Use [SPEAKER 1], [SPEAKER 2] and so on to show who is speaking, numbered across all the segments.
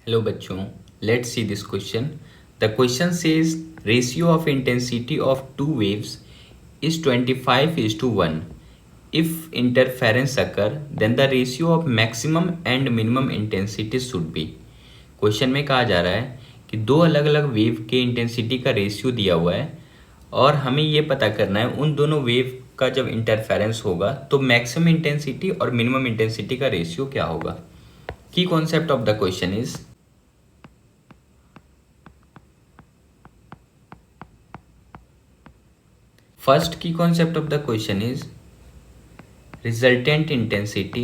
[SPEAKER 1] Hello बच्चों, let's see this question. The question says ratio of intensity of two waves is 25:1. If interference occur, then the ratio of maximum and minimum intensity should be. Question में कहा जा रहा है कि दो अलग अलग वेव के इंटेंसिटी का रेशियो दिया हुआ है और हमें ये पता करना है उन दोनों वेव का जब इंटरफेरेंस होगा तो मैक्सिमम इंटेंसिटी और मिनिमम इंटेंसिटी का रेशियो क्या होगा. की concept of the question is first key concept of the question is resultant intensity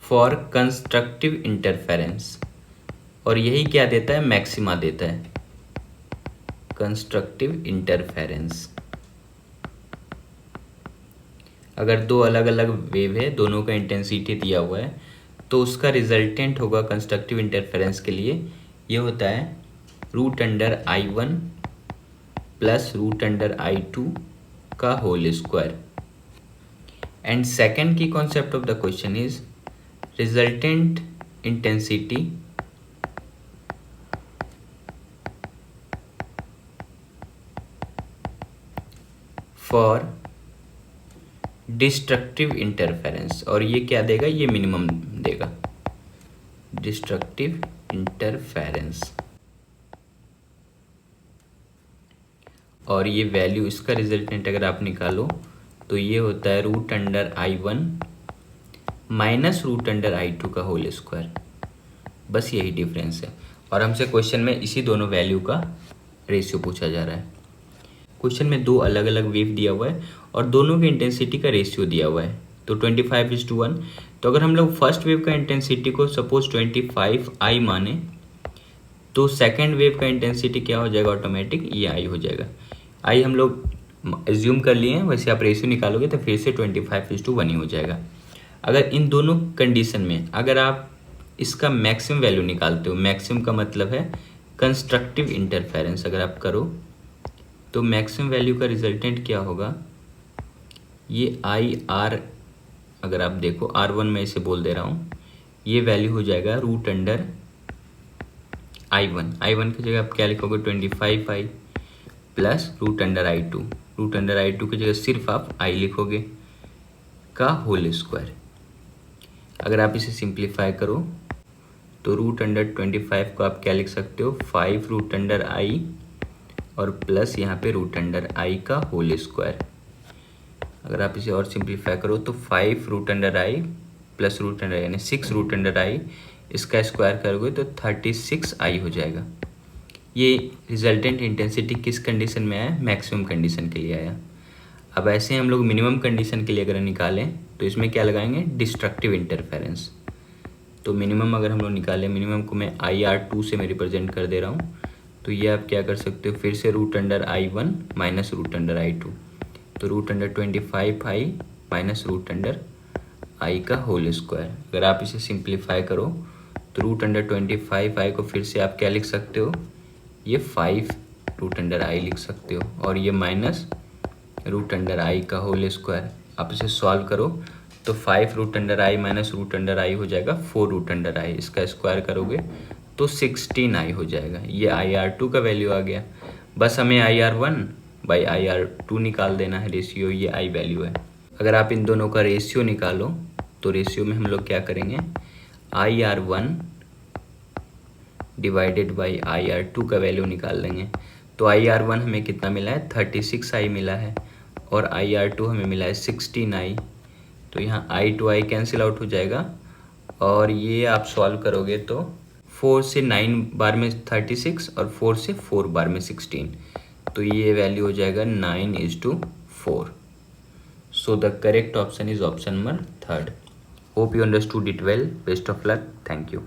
[SPEAKER 1] for constructive interference और यही क्या देता है, मैक्सिमा देता है कंस्ट्रक्टिव इंटरफेरेंस. अगर दो अलग अलग वेव है, दोनों का इंटेंसिटी दिया हुआ है, तो उसका रिजल्टेंट होगा कंस्ट्रक्टिव इंटरफेरेंस के लिए ये होता है √(i1 + √(i2) का होल स्क्वायर. एंड सेकेंड की concept of the question is resultant intensity for destructive interference और ये क्या देगा, ये मिनिमम देगा डिस्ट्रक्टिव इंटरफेरेंस. और ये वैल्यू इसका रिजल्टेंट अगर आप निकालो तो ये होता है √(i1 - √(i2) का होल स्क्वायर. बस यही डिफरेंस है और हमसे क्वेश्चन में इसी दोनों वैल्यू का रेशियो पूछा जा रहा है. क्वेश्चन में दो अलग अलग वेव दिया हुआ है और दोनों की इंटेंसिटी का रेशियो दिया हुआ है तो 25:1. तो अगर हम लोग फर्स्ट वेव का इंटेंसिटी को सपोज 25I माने तो सेकेंड वेव का इंटेंसिटी क्या हो जाएगा, ऑटोमेटिक ये आई हो जाएगा. आई हम लोग एज्यूम कर लिए हैं, वैसे आप रेशियो निकालोगे तो फिर से 25:1 ही हो जाएगा. अगर इन दोनों कंडीशन में अगर आप इसका मैक्सिमम वैल्यू निकालते हो, मैक्सिमम का मतलब है कंस्ट्रक्टिव इंटरफेरेंस अगर आप करो तो मैक्सिमम वैल्यू का रिजल्टेंट क्या होगा, ये आई आर अगर आप देखो R1 में इसे बोल दे रहा हूँ, ये वैल्यू हो जाएगा √(i1 की जगह आप क्या लिखोगे 25I + √(i2 √(i2 की जगह सिर्फ आप I लिखोगे का होल स्क्वायर. अगर आप इसे सिंप्लीफाई करो तो √25 को आप क्या लिख सकते हो 5√(i) और प्लस यहाँ पे √(i का होल स्क्वायर. अगर आप इसे और सिंप्लीफाई करो तो 5√(i + √(i) यानी 6√(i) इसका स्क्वायर करोगे तो 36I हो जाएगा. ये रिजल्टेंट इंटेंसिटी किस कंडीशन में आया, मैक्सिमम कंडीशन के लिए आया. अब ऐसे हम लोग मिनिमम कंडीशन के लिए अगर निकालें तो इसमें क्या लगाएंगे, डिस्ट्रक्टिव इंटरफेरेंस. तो मिनिमम अगर हम लोग निकालें, मिनिमम को मैं IR2 से मैं रिप्रेजेंट कर दे रहा हूँ, तो ये आप क्या कर सकते हो फिर से √(i1 - √(i2) तो √25I - √(i का होल स्क्वायर. अगर आप इसे सिंप्लीफाई करो तो √25I को फिर से आप क्या लिख सकते हो, ये 5√(i लिख सकते हो और ये माइनस √(i का होल स्क्वायर. आप इसे सॉल्व करो तो 5√(i - √(i हो जाएगा 4√(i. इसका स्क्वायर करोगे तो 16I हो जाएगा. ये IR2 का वैल्यू आ गया. बस हमें IR1/IR2 निकाल देना है रेशियो, ये I वैल्यू है. अगर आप इन दोनों का रेशियो निकालो तो रेशियो में हम लोग क्या करेंगे, IR1 / IR2 का वैल्यू निकाल लेंगे. तो IR1 हमें कितना मिला है, 36I मिला है और IR2 हमें मिला है 16I. तो यहाँ I to I cancel out हो जाएगा और ये आप सॉल्व करोगे तो 4 से 9 बार में 36 और 4 से 4 बार में 16. तो ये वैल्यू हो जाएगा 9:4. So the correct option is option number 3rd. Hope you understood it well. Best of luck. Thank you.